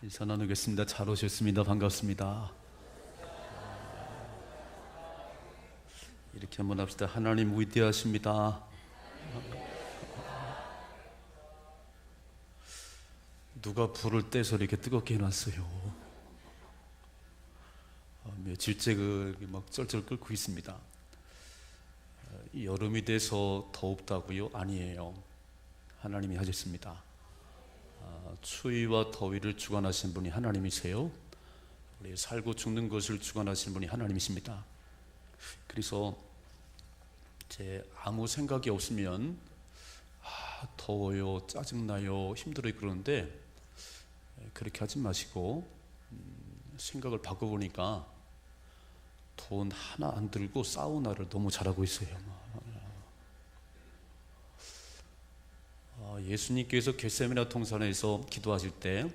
인사 나누겠습니다. 잘 오셨습니다. 반갑습니다. 이렇게 한번 합시다. 하나님 위대하십니다. 누가 불을 떼서 이렇게 뜨겁게 해놨어요. 며칠째 막 쩔쩔 끓고 있습니다. 여름이 돼서 덥다고요? 아니에요. 하나님이 하셨습니다. 추위와 더위를 주관하신 분이 하나님이세요. 우리 살고 죽는 것을 주관하신 분이 하나님이십니다. 그래서 아무 생각이 없으면 더워요, 짜증나요, 힘들어요 그러는데 그렇게 하지 마시고 생각을 바꿔보니까 돈 하나 안 들고 사우나를 너무 잘하고 있어요. 예수님께서 겟세마네 동산에서 기도하실 때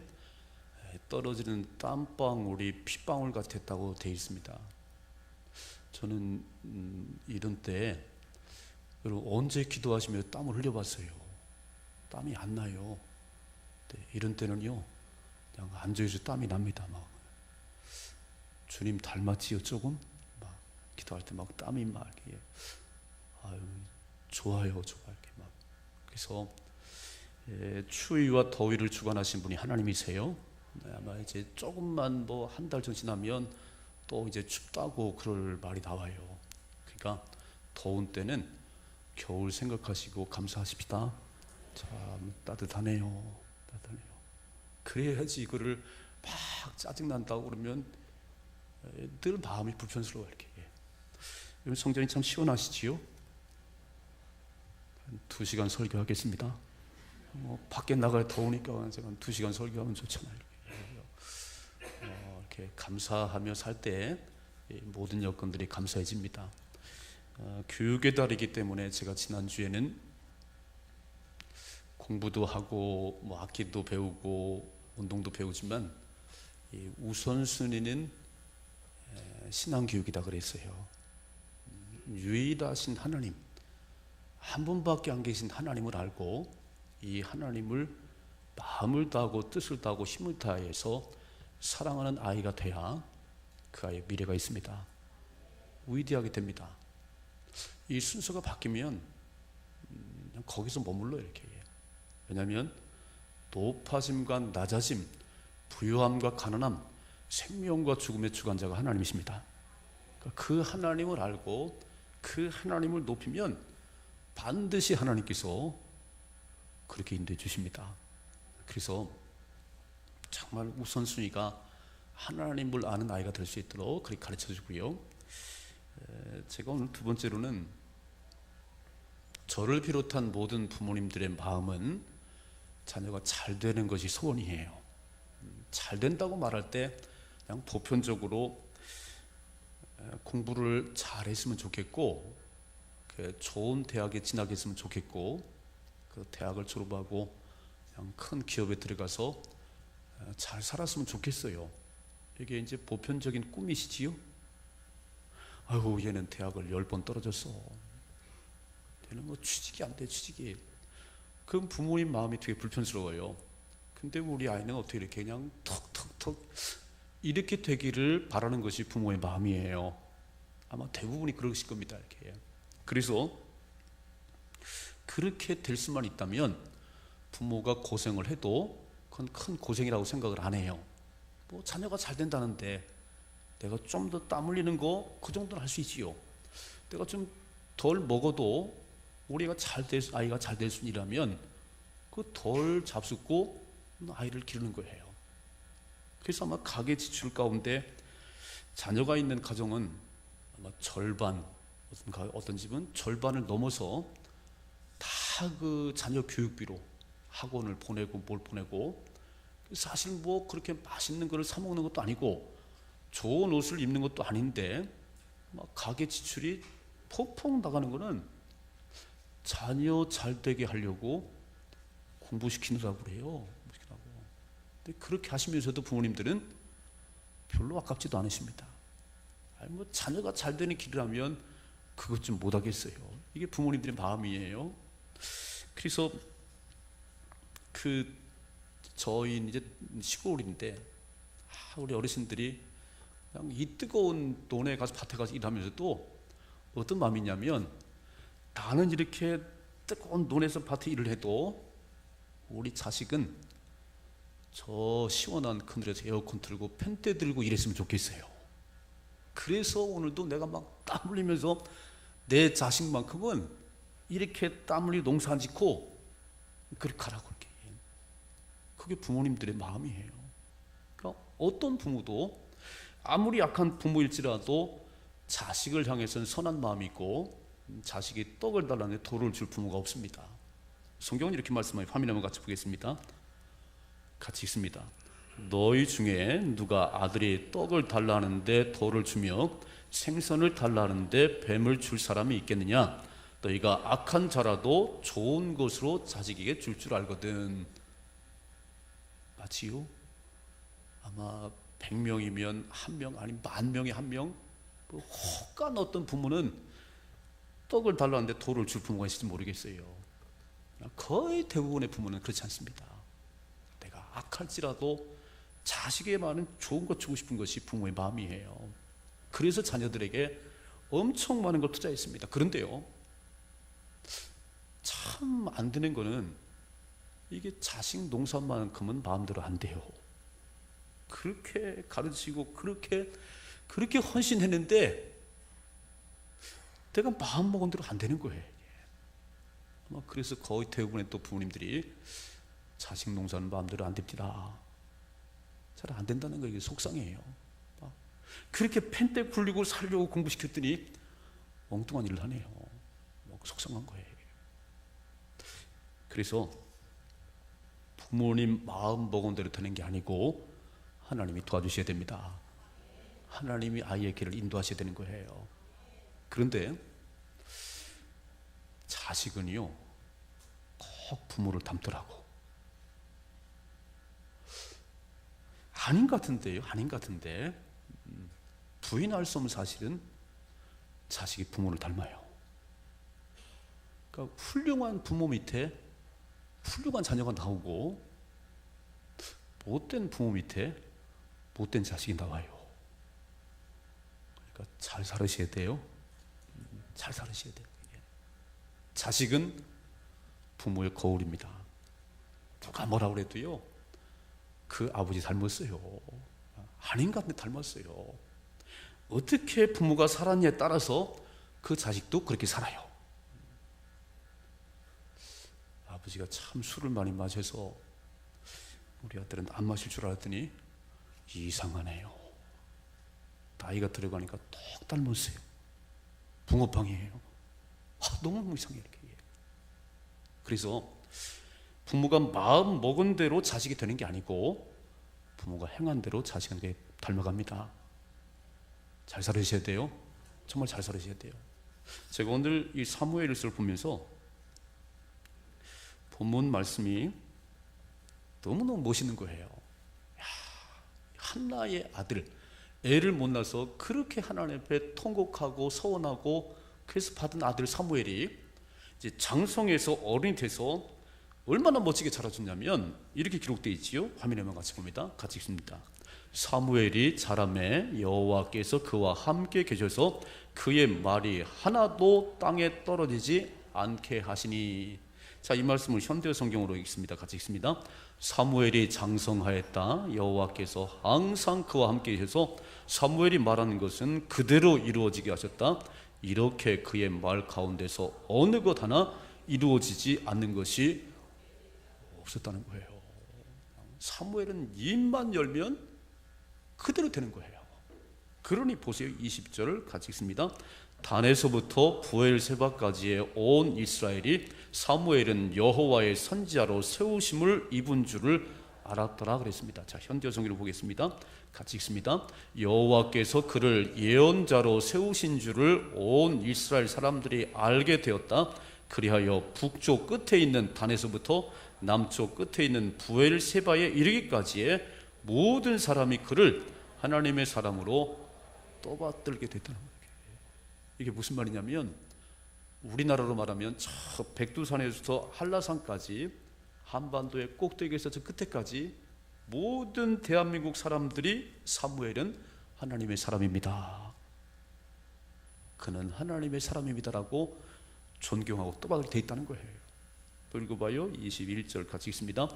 떨어지는 땀방울이 핏방울 같았다고 되어 있습니다. 저는 이런 때 여러분 언제 기도하시며 땀을 흘려봤어요? 땀이 안 나요. 이런 때는요 그냥 앉아있어 땀이 납니다. 막 주님 닮았지요 조금? 막 기도할 때 막 땀이 막 이렇게 좋아요 이렇게 막. 그래서 추위와 더위를 주관하신 분이 하나님이세요. 아마 이제 조금만 뭐 한 달 전 지나면 또 이제 춥다고 그럴 말이 나와요. 그러니까 더운 때는 겨울 생각하시고 감사하십시다. 참 따뜻하네요. 그래야지 이거를 막 짜증난다고 그러면 늘 마음이 불편스러워요. 이렇게. 여러분 성전이 참 시원하시지요? 한 2시간 설교하겠습니다. 밖에 나가야 더우니까 제가 한 2시간 설교하면 좋잖아요. 이렇게 감사하며 살 때 모든 여건들이 감사해집니다. 교육의 달이기 때문에 제가 지난주에는 공부도 하고 뭐 악기도 배우고 운동도 배우지만 우선순위는 신앙교육이다 그랬어요. 유일하신 하나님, 한 분밖에 안 계신 하나님을 알고 이 하나님을 마음을 다하고 뜻을 다하고 힘을 다해서 사랑하는 아이가 돼야 그 아이의 미래가 있습니다. 위대하게 됩니다. 이 순서가 바뀌면 그냥 거기서 머물러요. 이렇게. 왜냐하면 높아짐과 낮아짐, 부유함과 가난함, 생명과 죽음의 주관자가 하나님이십니다. 그 하나님을 알고 그 하나님을 높이면 반드시 하나님께서 그렇게 인도해 주십니다. 그래서 정말 우선순위가 하나님을 아는 아이가 될 수 있도록 그렇게 가르쳐 주고요. 제가 오늘 두 번째로는 저를 비롯한 모든 부모님들의 마음은 자녀가 잘 되는 것이 소원이에요. 잘 된다고 말할 때 그냥 보편적으로 공부를 잘 했으면 좋겠고 좋은 대학에 진학했으면 좋겠고 그 대학을 졸업하고 그냥 큰 기업에 들어가서 잘 살았으면 좋겠어요. 이게 이제 보편적인 꿈이시지요? 아이고 얘는 대학을 10번 떨어졌어. 얘는 뭐 취직이 안 돼, 취직이. 그럼 부모님 마음이 되게 불편스러워요. 근데 우리 아이는 어떻게 이렇게 그냥 턱턱턱 이렇게 되기를 바라는 것이 부모의 마음이에요. 아마 대부분이 그러실 겁니다. 이렇게. 그래서 그렇게 될 수만 있다면 부모가 고생을 해도 그건 큰 고생이라고 생각을 안 해요. 뭐 자녀가 잘 된다는데 내가 좀 더 땀 흘리는 거 그 정도는 할 수 있지요. 내가 좀 덜 먹어도 우리가 아이가 잘 될 수 있라면 그 덜 잡숫고 아이를 기르는 거예요. 그래서 아마 가계 지출 가운데 자녀가 있는 가정은 아마 절반, 어떤 집은 절반을 넘어서 다 그 자녀 교육비로 학원을 보내고 뭘 보내고, 사실 뭐 그렇게 맛있는 거를 사 먹는 것도 아니고 좋은 옷을 입는 것도 아닌데 막 가계 지출이 폭폭 나가는 거는 자녀 잘 되게 하려고 공부시키느라고 그래요. 근데 그렇게 하시면서도 부모님들은 별로 아깝지도 않으십니다. 뭐 자녀가 잘 되는 길이라면 그것 좀 못하겠어요. 이게 부모님들의 마음이에요. 그래서 저희 이제 시골인데 우리 어르신들이 그냥 이 뜨거운 논에 가서 밭에 가서 일하면서도 어떤 마음이냐면 나는 이렇게 뜨거운 논에서 밭에 일을 해도 우리 자식은 저 시원한 그늘에서 에어컨 틀고 펜대 들고 일했으면 좋겠어요. 그래서 오늘도 내가 막 땀 흘리면서 내 자식만큼은 이렇게 땀 흘리고 농사 안 짓고 그렇게 하라고. 그렇게. 그게 부모님들의 마음이에요. 그러니까 어떤 부모도 아무리 약한 부모일지라도 자식을 향해서는 선한 마음이 있고 자식이 떡을 달라는데 돌을 줄 부모가 없습니다. 성경은 이렇게 말씀해요. 화면 한번 같이 보겠습니다. 같이 읽습니다. 너희 중에 누가 아들이 떡을 달라는데 돌을 주며 생선을 달라는데 뱀을 줄 사람이 있겠느냐? 너희가 악한 자라도 좋은 것으로 자식에게 줄 알거든. 맞지요? 아마 100명이면 1명, 아니면 10,000명에 1명, 혹간 어떤 부모는 떡을 달라는데 돌을 줄 부모가 있을지 모르겠어요. 거의 대부분의 부모는 그렇지 않습니다. 내가 악할지라도 자식의 마음은 좋은 것 주고 싶은 것이 부모의 마음이에요. 그래서 자녀들에게 엄청 많은 걸 투자했습니다. 그런데요, 참 안 되는 거는 이게 자식 농사만큼은 마음대로 안 돼요. 그렇게 가르치고 그렇게 헌신했는데 내가 마음 먹은 대로 안 되는 거예요. 아마 그래서 거의 대부분의 또 부모님들이 자식 농사는 마음대로 안 됩니다. 잘 안 된다는 거 이게 속상해요. 그렇게 펜대 굴리고 살려고 공부시켰더니 엉뚱한 일을 하네요. 속상한 거예요. 그래서 부모님 마음 먹은 대로 되는 게 아니고 하나님이 도와주셔야 됩니다. 하나님이 아이의 길을 인도하셔야 되는 거예요. 그런데 자식은요, 꼭 부모를 닮더라고. 아닌 것 같은데요, 아닌 것 같은데 부인할 수 없는 사실은 자식이 부모를 닮아요. 그러니까 훌륭한 부모 밑에 훌륭한 자녀가 나오고 못된 부모 밑에 못된 자식이 나와요. 그러니까 잘 살으셔야 돼요. 잘 살으셔야 돼요. 자식은 부모의 거울입니다. 누가 뭐라 그래도요, 그 아버지 닮았어요. 아닌 것 같은데 닮았어요. 어떻게 부모가 살았냐에 따라서 그 자식도 그렇게 살아요. 아버지가 참 술을 많이 마셔서 우리 아들은 안 마실 줄 알았더니 이상하네요. 나이가 들어가니까 똑 닮았어요. 붕어빵이에요. 너무 이상해요. 이렇게. 그래서 부모가 마음 먹은 대로 자식이 되는 게 아니고 부모가 행한 대로 자식은 닮아갑니다. 잘 살으셔야 돼요. 정말 잘 살으셔야 돼요. 제가 오늘 이 사무엘서를 보면서 본문 말씀이 너무너무 멋있는 거예요. 한나의 아들, 애를 못 낳아서 그렇게 하나님 앞에 통곡하고 서원하고 그래서 받은 아들 사무엘이 이제 장성해서 어른이 돼서 얼마나 멋지게 자라줬냐면 이렇게 기록되어 있지요. 화면에만 같이 봅니다. 같이 읽습니다. 사무엘이 자라매 여호와께서 그와 함께 계셔서 그의 말이 하나도 땅에 떨어지지 않게 하시니. 자, 이 말씀을 현대 성경으로 읽습니다. 같이 읽습니다. 사무엘이 장성하였다. 여호와께서 항상 그와 함께 계셔서 사무엘이 말하는 것은 그대로 이루어지게 하셨다. 이렇게 그의 말 가운데서 어느 것 하나 이루어지지 않는 것이 없었다는 거예요. 사무엘은 입만 열면 그대로 되는 거예요. 그러니 보세요. 20절 같이 읽습니다. 단에서부터 부엘세바까지의 온 이스라엘이 사무엘은 여호와의 선지자로 세우심을 입은 줄을 알았더라 그랬습니다. 자, 현대 성경을 보겠습니다. 같이 읽습니다. 여호와께서 그를 예언자로 세우신 줄을 온 이스라엘 사람들이 알게 되었다. 그리하여 북쪽 끝에 있는 단에서부터 남쪽 끝에 있는 부엘세바에 이르기까지의 모든 사람이 그를 하나님의 사람으로 떠받들게 됐다는 거예요. 이게 무슨 말이냐면 우리나라로 말하면 저 백두산에서 한라산까지 한반도의 꼭대기에서 저 끝에까지 모든 대한민국 사람들이 사무엘은 하나님의 사람입니다, 그는 하나님의 사람입니다라고 존경하고 떠받들게 돼 있다는 거예요. 또 읽어봐요. 21절 같이 읽습니다.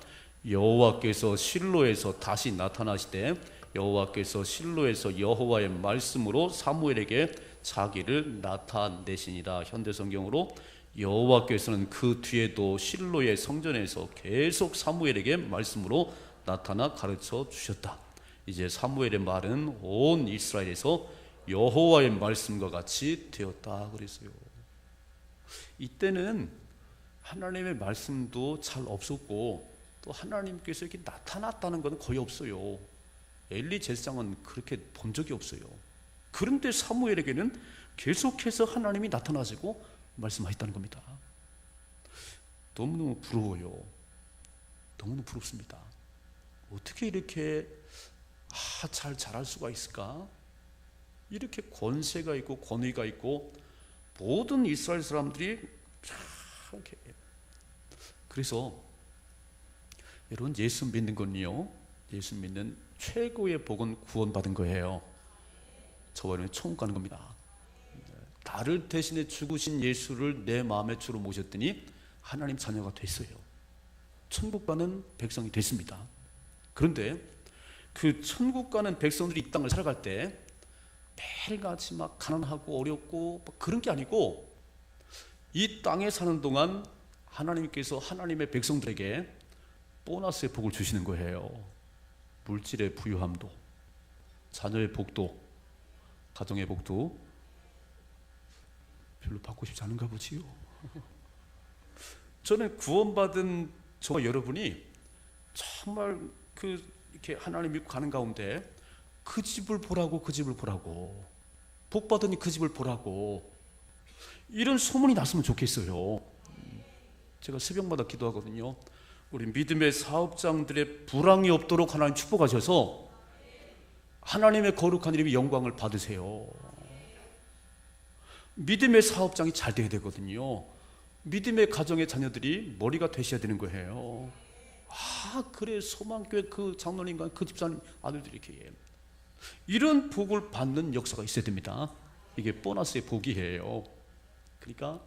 여호와께서 실로에서 다시 나타나시되 여호와께서 실로에서 여호와의 말씀으로 사무엘에게 자기를 나타내시니라. 현대성경으로 여호와께서는 그 뒤에도 실로의 성전에서 계속 사무엘에게 말씀으로 나타나 가르쳐 주셨다. 이제 사무엘의 말은 온 이스라엘에서 여호와의 말씀과 같이 되었다 그랬어요. 이때는 하나님의 말씀도 잘 없었고 또 하나님께서 이렇게 나타났다는 건 거의 없어요. 엘리 제사장은 그렇게 본 적이 없어요. 그런데 사무엘에게는 계속해서 하나님이 나타나시고 말씀하셨다는 겁니다. 너무너무 부러워요. 너무너무 부럽습니다. 어떻게 이렇게 잘 자랄 수가 있을까? 이렇게 권세가 있고 권위가 있고 모든 이스라엘 사람들이 이렇게. 그래서 여러분, 예수 믿는 건요, 예수 믿는 최고의 복은 구원받은 거예요. 저와 여러분이 천국 가는 겁니다. 나를 대신해 죽으신 예수를 내 마음의 주로 모셨더니 하나님 자녀가 됐어요. 천국 가는 백성이 됐습니다. 그런데 그 천국 가는 백성들이 이 땅을 살아갈 때 매일같이 막 가난하고 어렵고 그런 게 아니고 이 땅에 사는 동안 하나님께서 하나님의 백성들에게 보너스의 복을 주시는 거예요. 물질의 부유함도, 자녀의 복도, 가정의 복도 별로 받고 싶지 않은가 보지요. 저는 구원받은 저와 여러분이 정말 이렇게 하나님 믿고 가는 가운데 그 집을 보라고, 그 집을 보라고, 복 받으니 그 집을 보라고, 이런 소문이 났으면 좋겠어요. 제가 새벽마다 기도하거든요. 우리 믿음의 사업장들의 불황이 없도록 하나님 축복하셔서 하나님의 거룩한 이름의 영광을 받으세요. 믿음의 사업장이 잘 돼야 되거든요. 믿음의 가정의 자녀들이 머리가 되셔야 되는 거예요. 그래, 소망교회 그 장로님과 그 집사님 아들들이 이렇게 이런 복을 받는 역사가 있어야 됩니다. 이게 보너스의 복이에요. 그러니까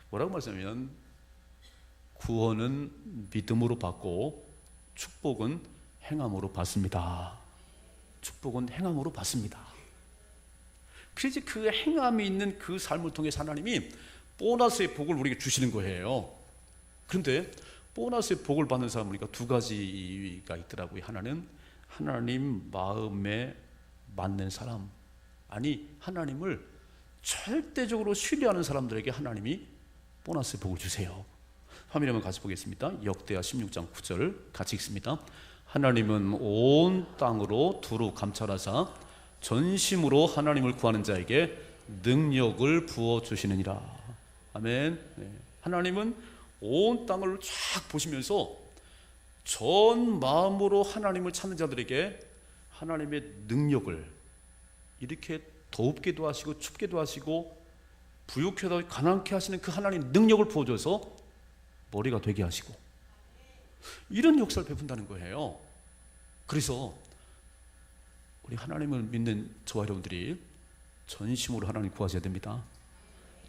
뭐라고 말씀하면, 구원은 믿음으로 받고 축복은 행함으로 받습니다. 축복은 행함으로 받습니다. 그래서 그 행함이 있는 그 삶을 통해서 하나님이 보너스의 복을 우리에게 주시는 거예요. 그런데 보너스의 복을 받는 사람은 우리가 두 가지가 있더라고요. 하나는 하나님 마음에 맞는 사람, 아니 하나님을 절대적으로 신뢰하는 사람들에게 하나님이 보너스의 복을 주세요. 화면에 한번 같이 보겠습니다. 역대하 16장 9절 같이 읽습니다. 하나님은 온 땅으로 두루 감찰하사 전심으로 하나님을 구하는 자에게 능력을 부어주시느니라. 아멘. 하나님은 온 땅을 쫙 보시면서 전 마음으로 하나님을 찾는 자들에게 하나님의 능력을 이렇게 덥게도 하시고 춥게도 하시고 부유케도 하고 가난케 하시는 그 하나님의 능력을 부어줘서 머리가 되게 하시고 이런 역사를 베푼다는 거예요. 그래서 우리 하나님을 믿는 저와 여러분들이 전심으로 하나님 구하셔야 됩니다.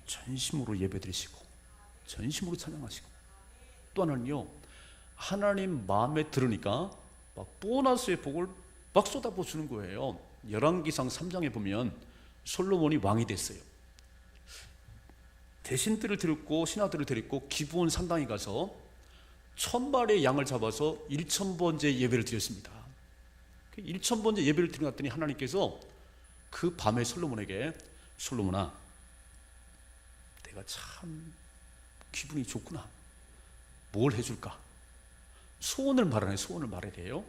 전심으로 예배드리시고 전심으로 찬양하시고, 또 하나는요, 하나님 마음에 들으니까 막 보너스의 복을 막 쏟아부어 주는 거예요. 열왕기상 3장에 보면 솔로몬이 왕이 됐어요. 대신들을 데리고 신하들을 데리고 기브온 산당에 가서 1000마리의 양을 잡아서 1000번째 예배를 드렸습니다. 1000번째 예배를 드려놨더니 하나님께서 그 밤에 솔로몬에게, 솔로몬아, 내가 참 기분이 좋구나. 뭘 해줄까? 소원을 말하네. 소원을 말해야 돼요.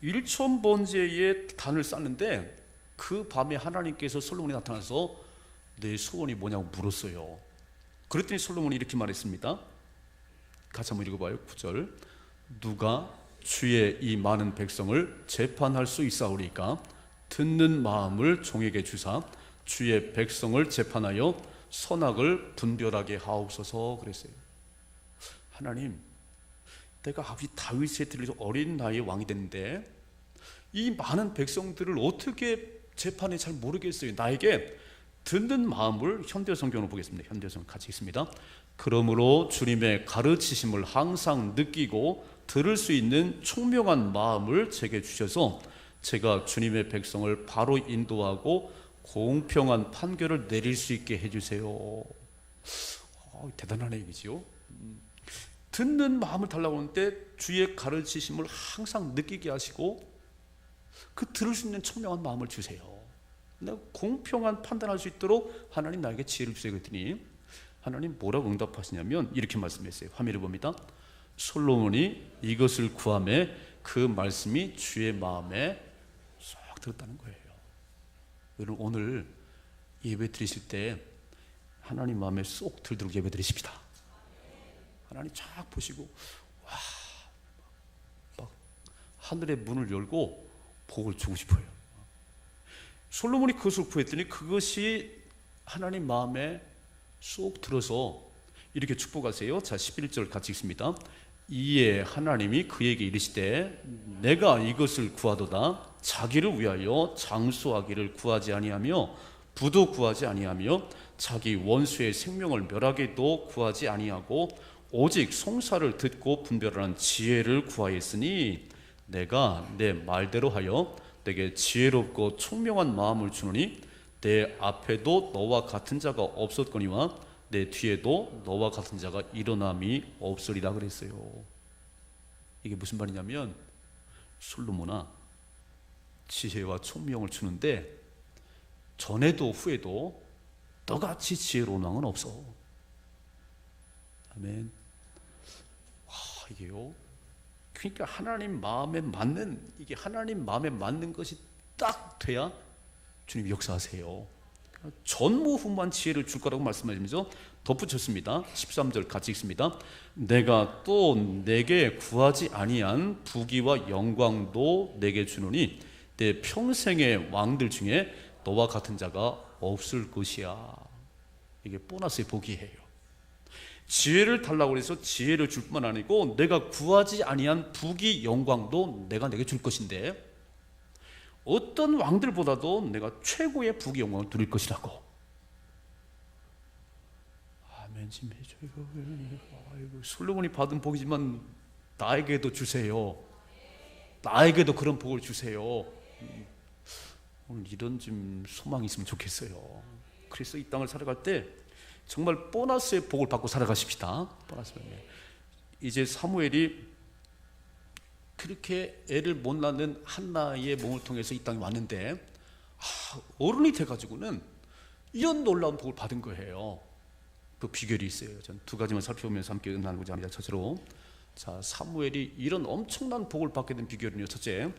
1000번째의 단을 쌓는데 그 밤에 하나님께서 솔로몬이 나타나서 내 소원이 뭐냐고 물었어요. 그랬더니 솔로몬이 이렇게 말했습니다. 같이 한번 읽어봐요. 9절. 누가 주의 이 많은 백성을 재판할 수 있사오리까? 듣는 마음을 종에게 주사 주의 백성을 재판하여 선악을 분별하게 하옵소서 그랬어요. 하나님, 내가 아버지 다윗의 들에서 어린 나이에 왕이 됐는데 이 많은 백성들을 어떻게 재판에 잘 모르겠어요. 나에게 듣는 마음을, 현대 성경으로 보겠습니다. 현대 성경 같이 읽습니다. 그러므로 주님의 가르치심을 항상 느끼고 들을 수 있는 총명한 마음을 제게 주셔서 제가 주님의 백성을 바로 인도하고 공평한 판결을 내릴 수 있게 해주세요. 대단한 얘기지요. 듣는 마음을 달라고 하는데 주의 가르치심을 항상 느끼게 하시고 그 들을 수 있는 총명한 마음을 주세요. 내가 공평한 판단할 수 있도록 하나님 나에게 지혜를 주세요. 그랬더니 하나님 뭐라고 응답하시냐면 이렇게 말씀했어요. 화면을 봅니다. 솔로몬이 이것을 구하매 그 말씀이 주의 마음에 쏙 들었다는 거예요. 여러분 오늘 예배 드리실 때 하나님 마음에 쏙 들도록 예배 드리십시다. 하나님 쫙 보시고 막 하늘의 문을 열고 복을 주고 싶어요. 솔로몬이 그것을 구했더니 그것이 하나님 마음에 쏙 들어서 이렇게 축복하세요. 자, 11절 같이 읽습니다. 이에 하나님이 그에게 이르시되 내가 이것을 구하도다 자기를 위하여 장수하기를 구하지 아니하며 부도 구하지 아니하며 자기 원수의 생명을 멸하게도 구하지 아니하고 오직 송사를 듣고 분별하는 지혜를 구하였으니 내가 내 말대로 하여 내게 지혜롭고 총명한 마음을 주노니 내 앞에도 너와 같은 자가 없었거니와 내 뒤에도 너와 같은 자가 일어남이 없으리라 그랬어요. 이게 무슨 말이냐면 솔로몬아 지혜와 총명을 주는데 전에도 후에도 너같이 지혜로운 왕은 없어. 아멘. 이게요. 그러니까 하나님 마음에 맞는, 이게 하나님 마음에 맞는 것이 딱 돼야 주님 역사하세요. 전무후무한 지혜를 줄 거라고 말씀하시면서 덧붙였습니다. 13절 같이 읽습니다. 내가 또 내게 구하지 아니한 부귀와 영광도 내게 주노니 내 평생의 왕들 중에 너와 같은 자가 없을 것이야. 이게 보너스의 복이에요. 지혜를 달라고 해서 지혜를 줄 뿐만 아니고 내가 구하지 아니한 부귀 영광도 내가 내게 줄 것인데 어떤 왕들보다도 내가 최고의 부귀 영광을 누릴 것이라고. 아멘 좀 해줘요. 솔로몬이 받은 복이지만 나에게도 주세요. 나에게도 그런 복을 주세요. 오늘 이런 좀 소망이 있으면 좋겠어요. 그래서 이 땅을 살아갈 때 정말 보너스의 복을 받고 살아가십시다. 보너스. 이제 사무엘이 그렇게 애를 못 낳는 한나의 몸을 통해서 이 땅에 왔는데 어른이 돼가지고는 이런 놀라운 복을 받은 거예요. 그 비결이 있어요. 전 두 가지만 살펴보면서 함께 나누고자 합니다. 첫째로, 자, 사무엘이 이런 엄청난 복을 받게 된 비결은요, 첫째,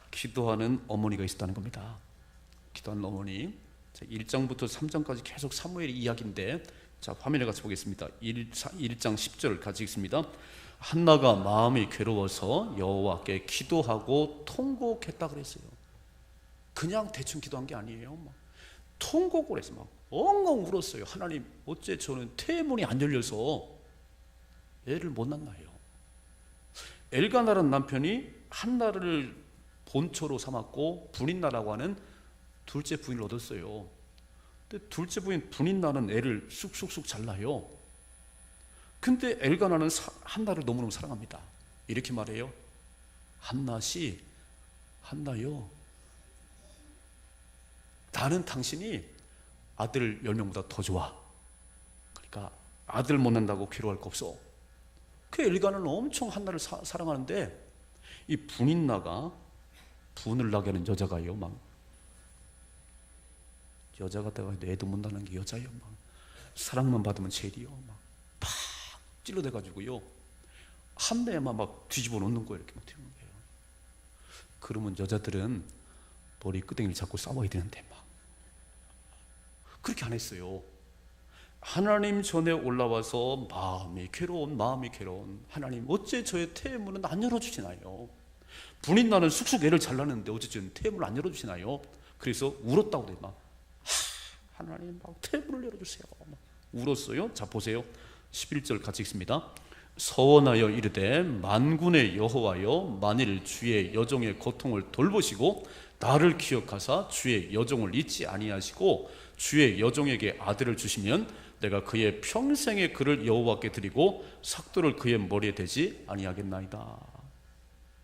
기도하는 어머니가 있었다는 겁니다. 기도하는 어머니. 자, 1장부터 3장까지 계속 사무엘의 이야기인데, 자, 화면에 같이 보겠습니다. 1장 10절 같이 읽습니다. 한나가 마음이 괴로워서 여호와께 기도하고 통곡했다 그랬어요. 그냥 대충 기도한 게 아니에요. 막 통곡을 해서 막 엉엉 울었어요. 하나님, 어째 저는 태문이 안 열려서 애를 못 낳나요? 엘가나라는 남편이 한나를 본처로 삼았고 분인나라고 하는 둘째 부인을 얻었어요. 근데 둘째 부인 분인나는 애를 쑥쑥쑥 잘 낳아요. 근데 엘가나는 한나를 너무너무 사랑합니다. 이렇게 말해요. 한나씨, 한나요, 나는 당신이 아들 10명보다 더 좋아. 그러니까 아들 못 낳는다고 괴로워할 거 없어. 그 엘가나는 엄청 한나를 사랑하는데 이 분인나가, 분을 나게 하는 여자가요, 막 여자가 되가 애도 못 낳는 게 여자예요. 막 사랑만 받으면 죄리요. 막 팍 찔러대가지고요, 한내에만 막 뒤집어 놓는 거예요. 이렇게 막 튀는 거예요. 그러면 여자들은 머리 끄댕이를 잡고 싸워야 되는데 막 그렇게 안 했어요. 하나님 전에 올라와서 마음이 괴로운 하나님, 어째 저의 태문은 안 열어주시나요? 분인나는 쑥쑥 애를 잘 낳는데 어째 저는 태문을 안 열어주시나요? 그래서 울었다고 그래요. 막 하나님, 막 태문을 열어주세요. 막 울었어요. 자, 보세요. 11절 같이 읽습니다. 서원하여 이르되 만군의 여호와여, 만일 주의 여종의 고통을 돌보시고 나를 기억하사 주의 여종을 잊지 아니하시고 주의 여종에게 아들을 주시면 내가 그의 평생의 그를 여호와께 드리고 삭도를 그의 머리에 대지 아니하겠나이다.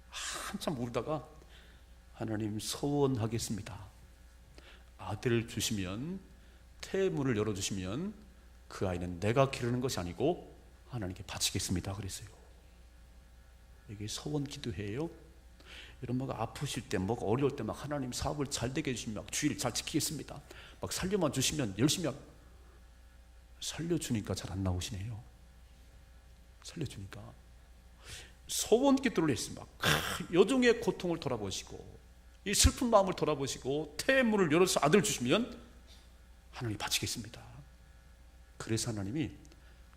한참 울다가 하나님 서원하겠습니다. 아들을 주시면, 태문을 열어주시면 그 아이는 내가 기르는 것이 아니고 하나님께 바치겠습니다 그랬어요. 이게 서원 기도예요. 이런 막 아프실 때, 막 어려울 때 막 하나님 사업을 잘 되게 해주시면 막 주의를 잘 지키겠습니다, 막 살려만 주시면 열심히 살려주니까 잘 안 나오시네요. 살려주니까 서원 기도를 했습니다. 여종의 고통을 돌아보시고 이 슬픈 마음을 돌아보시고 태문을 열어서 아들 주시면 하나님이 바치겠습니다. 그래서 하나님이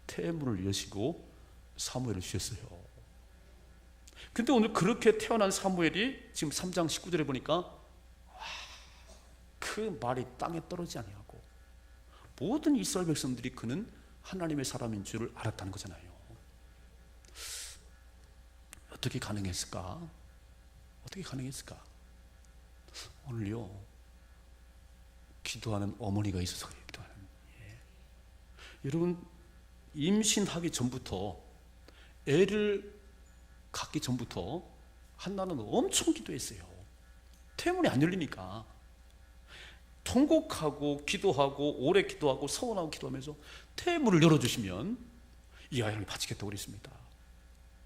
태문을 여시고 사무엘을 주셨어요. 근데 오늘 그렇게 태어난 사무엘이 지금 3장 19절에 보니까 그 말이 땅에 떨어지지 아니하고 모든 이스라엘 백성들이 그는 하나님의 사람인 줄을 알았다는 거잖아요. 어떻게 가능했을까? 어떻게 가능했을까? 오늘요, 기도하는 어머니가 있어서 그래요. 기도하는. 여러분, 임신하기 전부터, 애를 갖기 전부터 한나는 엄청 기도했어요. 태문이 안 열리니까 통곡하고 기도하고 오래 기도하고 서원하고 기도하면서 태문을 열어주시면 이 아이를 바치겠다고 그랬습니다.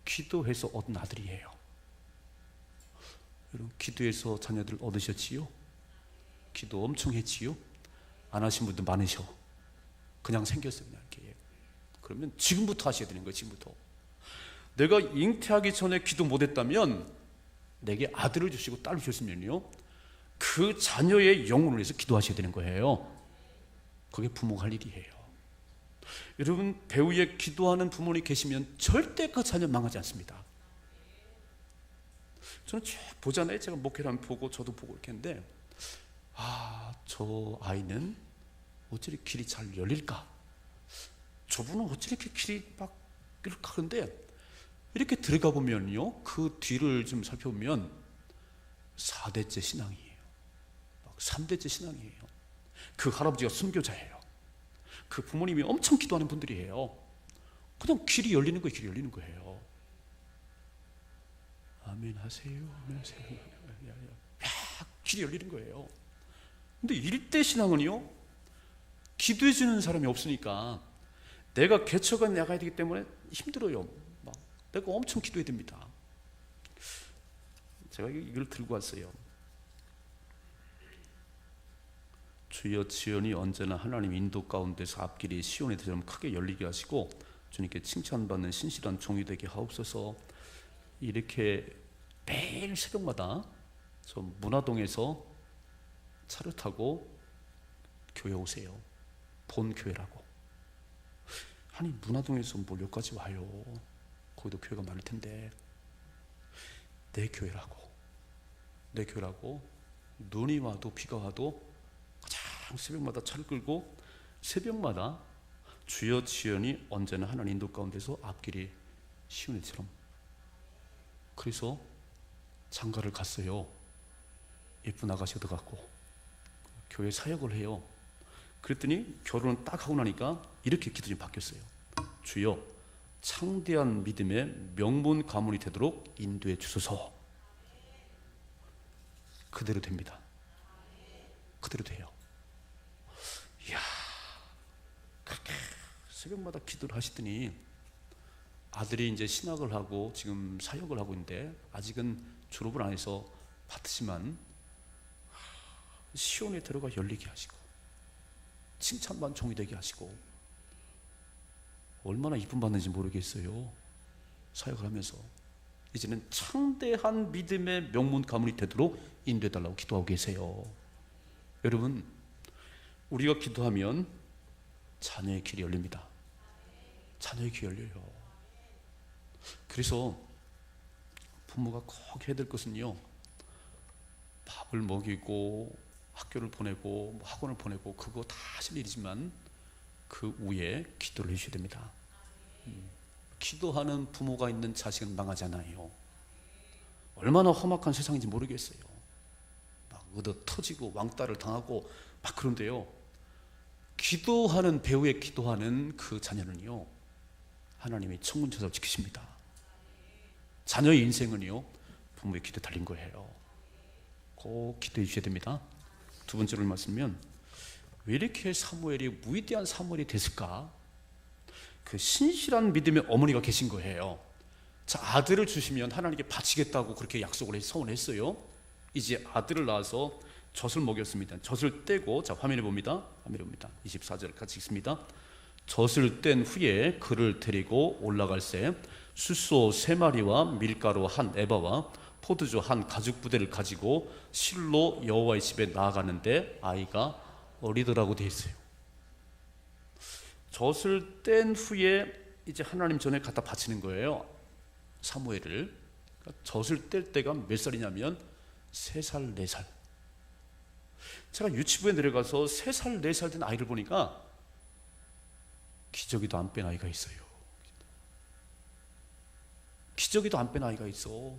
기도해서 얻은 아들이에요. 여러분, 기도해서 자녀들 얻으셨지요? 기도 엄청 했지요? 안 하신 분도 많으셔. 그냥 생겼어요. 그냥 이렇게. 그러면 지금부터 하셔야 되는 거예요. 지금부터. 내가 잉태하기 전에 기도 못했다면, 내게 아들을 주시고 딸을 주셨으면요, 그 자녀의 영혼을 위해서 기도하셔야 되는 거예요. 그게 부모가 할 일이에요. 여러분, 배우에 기도하는 부모님 계시면 절대 그 자녀 망하지 않습니다. 저는 쭉 보잖아요. 제가 목회를 하면 보고 저도 보고 이렇게 했는데, 저 아이는 어찌 이렇게 길이 잘 열릴까? 저분은 어찌 이렇게 길이 막 이렇게 하는데, 이렇게 들어가 보면요, 그 뒤를 좀 살펴보면 4대째 신앙이에요. 막 3대째 신앙이에요. 그 할아버지가 순교자예요. 그 부모님이 엄청 기도하는 분들이에요. 그냥 길이 열리는 거예요. 길이 열리는 거예요. 아멘 하세요. 아멘 하세요. 길이 열리는 거예요. 근데 1대 신앙은요, 기도해 주는 사람이 없으니까 내가 개척을 나가야 되기 때문에 힘들어요. 막 내가 엄청 기도해야 됩니다. 제가 이걸 들고 왔어요. 주여 지연이 언제나 하나님 인도 가운데서 앞길이 시온의 ter처럼 크게 열리게 하시고 주님께 칭찬받는 신실한 종이 되게 하옵소서. 이렇게 매일 새벽마다 저 문화동에서 차를 타고 교회 오세요. 본 교회라고. 아니, 문화동에서 뭘 여기까지 와요? 거기도 교회가 많을 텐데. 내 교회라고. 내 교회라고. 눈이 와도 비가 와도 가장 새벽마다 차를 끌고 새벽마다 주여 지연이 언제나 하나님 인도 가운데서 앞길이 시온 ter처럼. 그래서 장가를 갔어요. 예쁜 아가씨 얻어갖고 교회 사역을 해요. 그랬더니 결혼을 딱 하고 나니까 이렇게 기도가 바뀌었어요. 주여 창대한 믿음의 명문 가문이 되도록 인도해 주소서. 그대로 됩니다. 그대로 돼요. 이야, 그렇게 새벽마다 기도를 하시더니 아들이 이제 신학을 하고 지금 사역을 하고 있는데 아직은 졸업을 안 해서 받지만 시온의 ter가 열리게 하시고 칭찬받는 종이 되게 하시고 얼마나 이쁨 받는지 모르겠어요. 사역을 하면서 이제는 창대한 믿음의 명문 가문이 되도록 인도해 달라고 기도하고 계세요. 여러분, 우리가 기도하면 자녀의 길이 열립니다. 자녀의 길이 열려요. 그래서 부모가 꼭 해야 될 것은요, 밥을 먹이고 학교를 보내고 학원을 보내고 그거 다 하실 일이지만 그 위에 기도를 해주셔야 됩니다. 기도하는 부모가 있는 자식은 망하잖아요. 얼마나 험악한 세상인지 모르겠어요. 막 얻어 터지고 왕따를 당하고 막 그런데요, 기도하는 배우에 기도하는 그 자녀는요, 하나님이 천군천사로 지키십니다. 자녀의 인생은요, 부모의 기도에 달린 거예요. 꼭 기도해 주셔야 됩니다. 두 번째로 말씀면, 왜 이렇게 사무엘이 위대한 사무엘이 됐을까? 그 신실한 믿음의 어머니가 계신 거예요. 자, 아들을 주시면 하나님께 바치겠다고 그렇게 약속을 서원했어요. 이제 아들을 낳아서 젖을 먹였습니다. 젖을 떼고, 자, 화면에 봅니다. 24절 같이 읽습니다. 젖을 뗀 후에 그를 데리고 올라갈새 숫소 3마리와 밀가루 1에바와 포도주 1가죽부대를 가지고 실로 여호와의 집에 나아가는데 아이가 어리더라고 되어 있어요. 젖을 뗀 후에 이제 하나님 전에 갖다 바치는 거예요, 사무엘을. 젖을 뗄 때가 몇 살이냐면 3살, 4살. 제가 유치부에 내려가서 3살, 4살 된 아이를 보니까 기저귀도 안 뺀 아이가 있어요. 기저귀도 안 뺀 아이가 있어.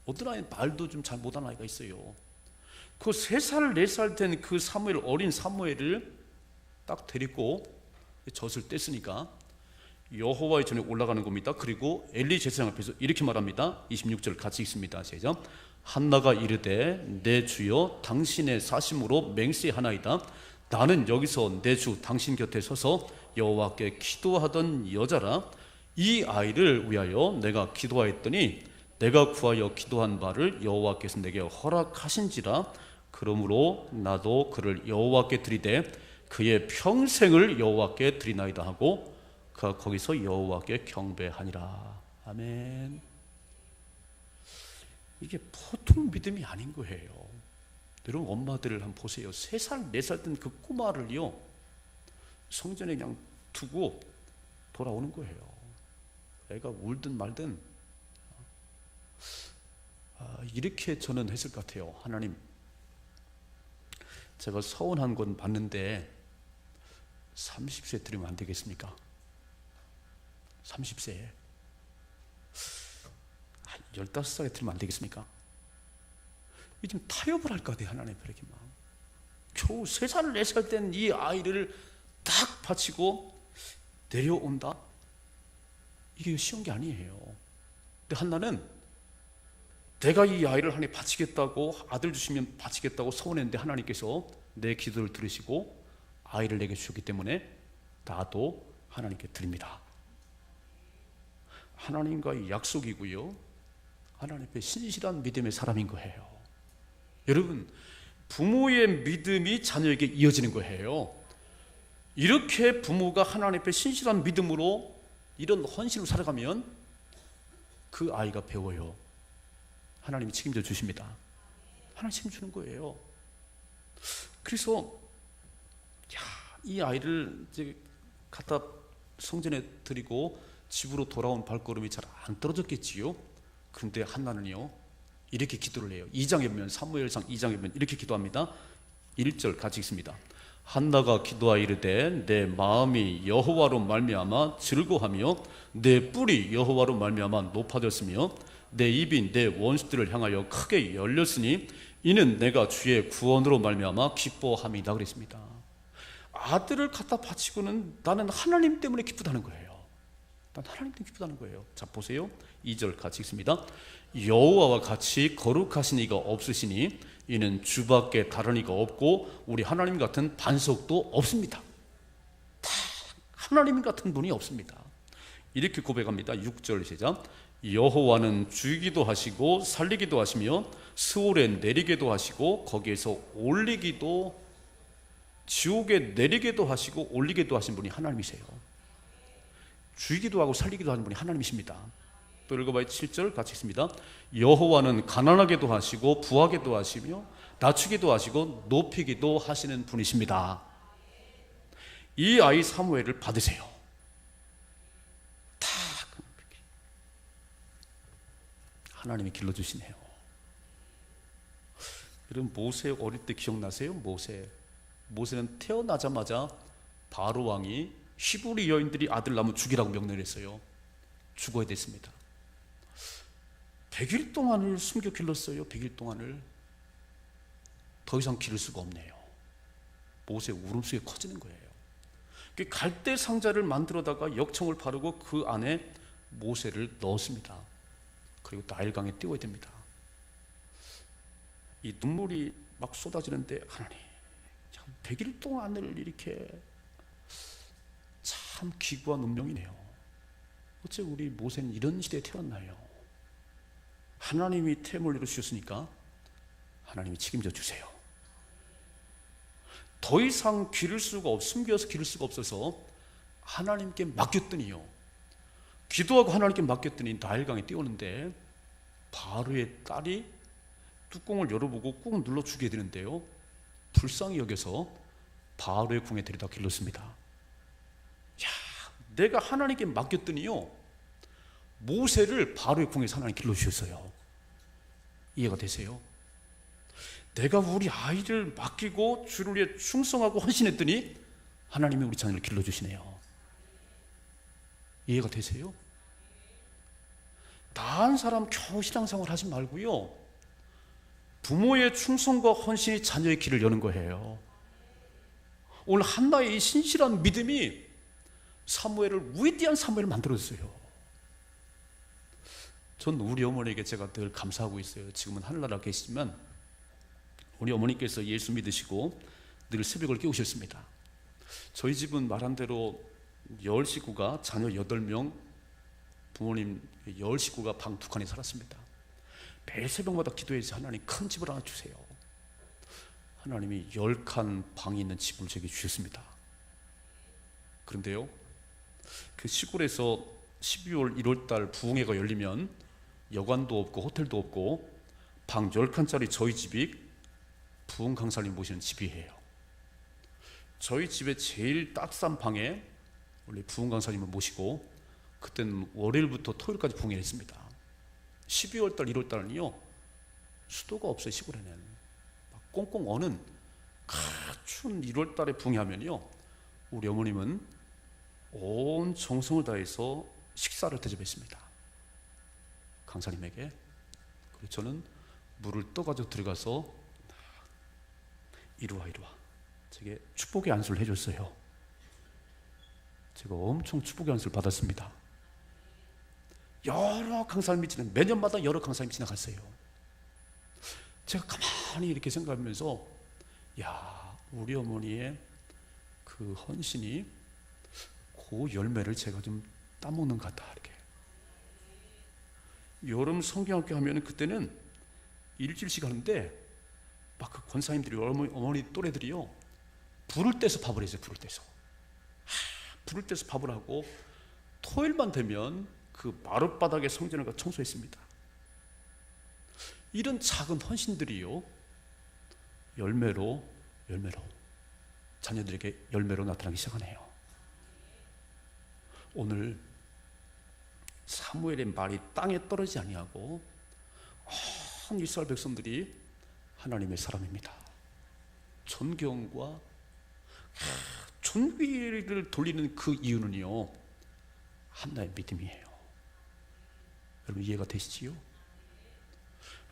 어떤 아이는 말도 좀 잘 못하는 아이가 있어요. 그 3살, 4살 된 그 사무엘, 어린 사무엘을 딱 데리고 젖을 뗐으니까 여호와의 전에 올라가는 겁니다. 그리고 엘리 제사장 앞에서 이렇게 말합니다. 26절 같이 읽습니다. 시작. 한나가 이르되 내 주여 당신의 사심으로 맹세하나이다. 나는 여기서 내 주 당신 곁에 서서 여호와께 기도하던 여자라. 이 아이를 위하여 내가 기도하였더니 내가 구하여 기도한 바를 여호와께서 내게 허락하신지라. 그러므로 나도 그를 여호와께 드리되 그의 평생을 여호와께 드리나이다 하고 그가 거기서 여호와께 경배하니라. 아멘. 이게 보통 믿음이 아닌 거예요. 여러분, 엄마들을 한번 보세요. 3살, 4살 된 그 꼬마를요, 성전에 그냥 두고 돌아오는 거예요. 애가 울든 말든. 이렇게 저는 했을 것 같아요. 하나님, 제가 서운한 건 봤는데 30세 드리면 안 되겠습니까? 30세에 15살에 드리면 안 되겠습니까? 이 좀 타협을 할까 돼. 하나님 이렇게 막 겨우 3살, 4살 된 이 아이를 딱 바치고 내려온다? 이게 쉬운 게 아니에요. 근데 한나는 내가 이 아이를 하나님 바치겠다고, 아들 주시면 바치겠다고 서원했는데 하나님께서 내 기도를 들으시고 아이를 내게 주셨기 때문에 나도 하나님께 드립니다. 하나님과의 약속이고요, 하나님 앞에 신실한 믿음의 사람인 거예요. 여러분, 부모의 믿음이 자녀에게 이어지는 거예요. 이렇게 부모가 하나님 앞에 신실한 믿음으로 이런 헌신으로 살아가면 그 아이가 배워요. 하나님이 책임져 주십니다. 하나님 책임주는 거예요. 그래서 이 아이를 이제 갖다 성전에 드리고 집으로 돌아온 발걸음이 잘 안 떨어졌겠지요. 그런데 한나는요, 이렇게 기도를 해요. 2장에 보면, 사무엘상 2장에 보면 이렇게 기도합니다. 1절 같이 읽습니다. 한나가 기도하이르되 내 마음이 여호와로 말미암아 즐거하며 내 뿔이 여호와로 말미암아 높아졌으며 내 입이 내 원수들을 향하여 크게 열렸으니 이는 내가 주의 구원으로 말미암아 기뻐함이다 그랬습니다. 아들을 갖다 바치고는 나는 하나님 때문에 기쁘다는 거예요. 난 하나님 때문에 기쁘다는 거예요. 자, 보세요. 2절 같이 읽습니다. 여호와와 같이 거룩하신 이가 없으시니 이는 주밖에 다른 이가 없고 우리 하나님 같은 반석도 없습니다. 다 하나님 같은 분이 없습니다. 이렇게 고백합니다. 6절 시작. 여호와는 죽이기도 하시고 살리기도 하시며 스올에 내리게도 하시고 거기에서 올리기도, 지옥에 내리게도 하시고 올리게도 하신 분이 하나님이세요. 죽이기도 하고 살리기도 하는 분이 하나님이십니다. 또 읽어봐요. 7절 같이 읽습니다. 여호와는 가난하게도 하시고 부하게도 하시며 낮추기도 하시고 높이기도 하시는 분이십니다. 이 아이 사무엘을 받으세요. 다 하나님이 길러주시네요. 여러분, 모세 어릴 때 기억나세요? 모세는 태어나자마자 바로 왕이 히브리 여인들이 아들 낳으면 죽이라고 명령을 했어요. 죽어야 됐습니다. 100일 동안을 숨겨 길렀어요. 100일 동안을. 더 이상 기를 수가 없네요. 모세의 울음소리가 커지는 거예요. 갈대 상자를 만들어다가 역청을 바르고 그 안에 모세를 넣었습니다. 그리고 나일강에 띄워야 됩니다. 이 눈물이 막 쏟아지는데, 하나님, 참 100일 동안을 이렇게, 참 기구한 운명이네요. 어째 우리 모세는 이런 시대에 태어났나요? 하나님이 템을 이루셨으니까 하나님이 책임져 주세요. 더 이상 기를 수가 숨겨서 기를 수가 없어서 하나님께 맡겼더니요, 기도하고 하나님께 맡겼더니 나일강에 띄우는데 바로의 딸이 뚜껑을 열어보고 꾹 눌러 주게 되는데요, 불쌍히 여겨서 바로의 궁에 데려다 길렀습니다. 야, 내가 하나님께 맡겼더니요, 모세를 바로의 궁에서 하나님 길러주셨어요. 이해가 되세요? 내가 우리 아이를 맡기고 주를 위해 충성하고 헌신했더니 하나님이 우리 자녀를 길러주시네요. 이해가 되세요? 다른 사람 겨우 신앙생활 하지 말고요, 부모의 충성과 헌신이 자녀의 길을 여는 거예요. 오늘 한나의 이 신실한 믿음이 사무엘을, 위대한 사무엘을 만들었어요. 전 우리 어머니에게 제가 늘 감사하고 있어요. 지금은 하늘나라 계시지만 우리 어머니께서 예수 믿으시고 늘 새벽을 깨우셨습니다. 저희 집은 말한 대로 10식구가, 자녀 8명, 부모님 10식구가 방 2칸에 살았습니다. 매일 새벽마다 기도해서 하나님 큰 집을 하나 주세요. 하나님이 10칸 방이 있는 집을 제게 주셨습니다. 그런데요, 그 시골에서 12월 1월달 부흥회가 열리면 여관도 없고 호텔도 없고 방 10칸짜리 저희 집이 부흥 강사님 모시는 집이에요. 저희 집의 제일 따뜻한 방에 원래 부흥 강사님을 모시고, 그때는 월요일부터 토요일까지 부흥회를 했습니다. 12월달 1월달은요 수도가 없어요. 시골에는 막 꽁꽁 어는 추운 1월달에 부흥회하면요, 우리 어머님은 온 정성을 다해서 식사를 대접했습니다, 강사님에게. 그리고 저는 물을 떠가지고 들어가서 이리와 이리와, 제게 축복의 안수를 해줬어요. 제가 엄청 축복의 안수를 받았습니다. 여러 강사님이 매년마다 여러 강사님이 지나갔어요. 제가 가만히 이렇게 생각하면서, 야, 우리 어머니의 그 헌신이 그 열매를 제가 좀 따먹는 것 같다. 이렇게. 여름 성경학교 하면 그때는 일주일씩 하는데 막 그 권사님들이, 어머니 또래들이요, 불을 떼서 밥을 했어요. 불을 떼서 밥을 하고 토요일만 되면 그 마룻바닥에 성전을 청소했습니다. 이런 작은 헌신들이요, 열매로 자녀들에게 열매로 나타나기 시작하네요. 오늘 사무엘의 말이 땅에 떨어지지 아니하고 온 이스라엘 백성들이 하나님의 사람입니다. 존경과 존귀를 돌리는 그 이유는요, 한나의 믿음이에요. 여러분 이해가 되시지요?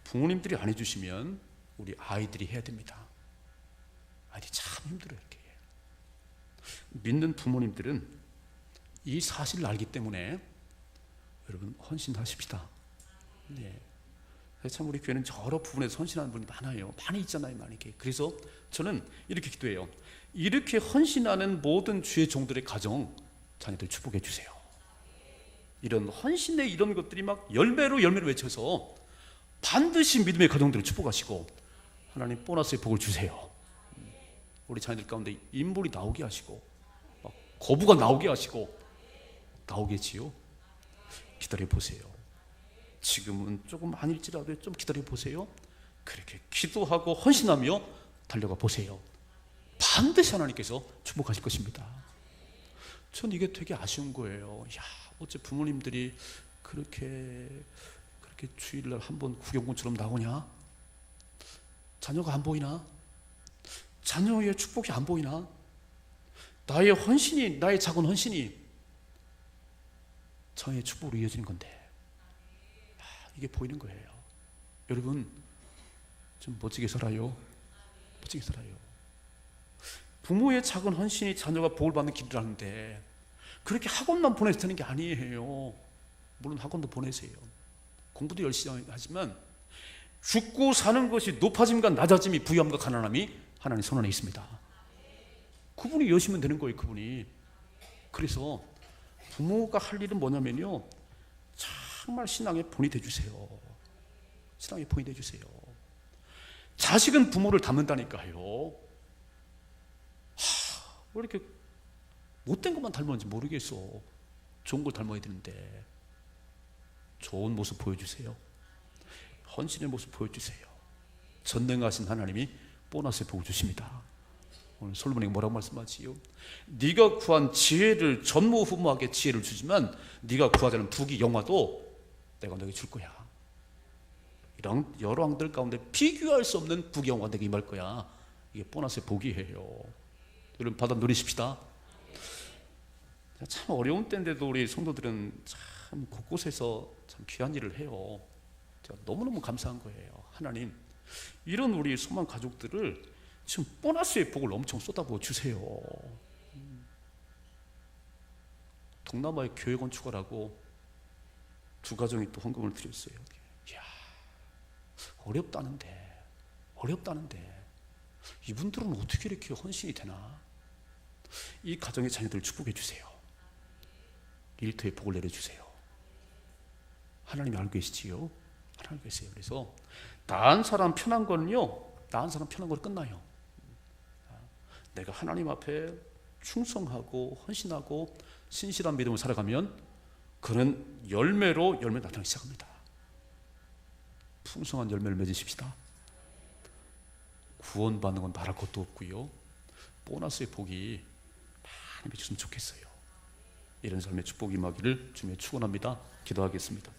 부모님들이 안 해주시면 우리 아이들이 해야 됩니다. 아이들이 참 힘들어요. 이렇게. 믿는 부모님들은 이 사실을 알기 때문에 여러분 헌신하십시다. 네. 참 우리 교회는 여러 부분에서 헌신하는 분이 많아요. 많이 있잖아요, 많이. 그래서 저는 이렇게 기도해요. 이렇게 헌신하는 모든 주의 종들의 가정, 자녀들 축복해 주세요. 이런 헌신의 이런 것들이 막 열매로 외쳐서 반드시 믿음의 가정들을 축복하시고 하나님 보너스의 복을 주세요. 우리 자녀들 가운데 인물이 나오게 하시고 막 거부가 나오게 하시고 나오겠지요. 기다려 보세요. 지금은 조금 아닐지라도 좀 기다려 보세요. 그렇게 기도하고 헌신하며 달려가 보세요. 반드시 하나님께서 축복하실 것입니다. 전 이게 되게 아쉬운 거예요. 야, 어째 부모님들이 그렇게 주일날 한번 구경꾼처럼 나오냐? 자녀가 안 보이나? 자녀의 축복이 안 보이나? 나의 헌신이, 나의 작은 헌신이 자녀의 축복으로 이어지는 건데, 이게 보이는 거예요. 여러분 좀 멋지게 살아요. 멋지게 살아요. 부모의 작은 헌신이 자녀가 복을 받는 길을 하는데, 그렇게 학원만 보내서 되는 게 아니에요. 물론 학원도 보내세요. 공부도 열심히 하지만 죽고 사는 것이 높아짐과 낮아짐이, 부유함과 가난함이 하나님 손 안에 있습니다. 그분이 여시면 되는 거예요. 그분이. 그래서 부모가 할 일은 뭐냐면요, 정말 신앙의 본이 되주세요. 신앙의 본이 되주세요. 자식은 부모를 닮는다니까요. 왜 이렇게 못된 것만 닮았는지 모르겠어. 좋은 걸 닮아야 되는데. 좋은 모습 보여주세요. 헌신의 모습 보여주세요. 전능하신 하나님이 보너스의 복을 주십니다. 오늘 솔로몬이 뭐라고 말씀하지요? 네가 구한 지혜를 전무후무하게 지혜를 주지만 네가 구하지 않은 부귀 영화도 내가 너에게 줄 거야. 이런 여러 왕들 가운데 비교할 수 없는 부귀 영화가 내게 임할 거야. 이게 보너스의 복이에요. 여러분 받아 누리십시다. 참 어려운 때인데도 우리 성도들은 참 곳곳에서 참 귀한 일을 해요. 제가 너무너무 감사한 거예요. 하나님, 이런 우리 소망 가족들을 지금 보너스의 복을 엄청 쏟아부어 주세요. 동남아에 교회 건축하라고 두 가정이 또 헌금을 드렸어요. 이야, 어렵다는데 이분들은 어떻게 이렇게 헌신이 되나? 이 가정의 자녀들을 축복해 주세요. 일터에 복을 내려주세요. 하나님이 알고 계시지요? 하나님 알고 계세요. 그래서 나은 사람 편한 거는요, 나은 사람 편한 거로 끝나요. 내가 하나님 앞에 충성하고 헌신하고 신실한 믿음을 살아가면 그는 열매로 열매 나타나기 시작합니다. 풍성한 열매를 맺으십시다. 구원받는 건 말할 것도 없고요, 보너스의 복이 많이 맺으면 좋겠어요. 이런 삶의 축복이 임하기를 주님의 축원합니다. 기도하겠습니다.